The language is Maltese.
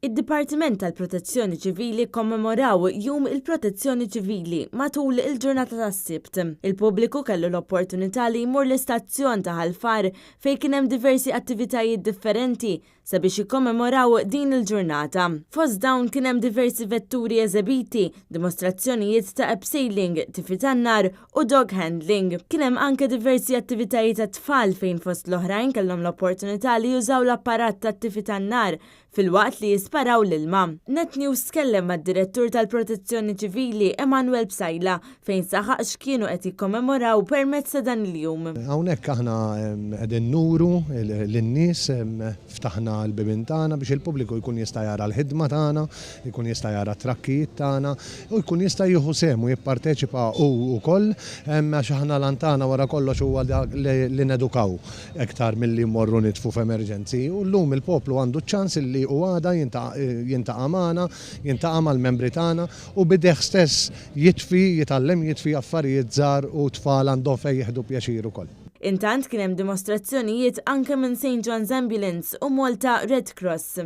Id-Dipartiment tal-Protezzjoni Ċivili kkommemoraw jum il-Protezzjoni Ċivili matul il-ġurnata tas-Sibt. Il-pubbliku kellu l-opportunità li jmur l-istazzjon ta' ħalfar fejn kien hemm diversi attivitajiet differenti sabiex jikkommemoraw din il-ġurnata. Fost dawn kien hemm diversi vetturi eżebiti, dimostrazzjonijiet ta' abseiling, tifi tan-nar u dog handling. Kien hemm anke diversi attivitajiet ta' tfal fejn fost l-oħrajn kellhom l-opportunità li jużaw l-apparat ta' tifi tan-nar fil-waqt li jisparaw l-ilma. Net News tkellem mad-direttur tal-Protezzjoni Ċivili Emanuel Bsajla fejn saħaq x'kienu qed jikkommemoraw permezz ta' dan il-jum. Hawnhekk aħna qegħdin nuru lin-nies, ftaħna l-bibien tagħna biex il-pubbliku jkun jista' jara l-ħidma tagħna, jkun jista' jara t-trakkijiet tagħna u jkun jista' jieħu sehem u jipparteċipa wkoll għax aħna lantana wara kollox huwa li nedukaw iktar milli mmorru nitfu f'emerġenzi u llum il-poplu għandu ċans li u għada jintaqa' magħna, jintaqa' mal-membri tagħna u bideħ stess jitgħallem jitfi affarijiet żgħar u tfal għandhom fejn jieħdu pjaċir ukoll. Intant kien hemm dimostrazzjonijiet anke minn St. John's Ambulance u Malta Red Cross.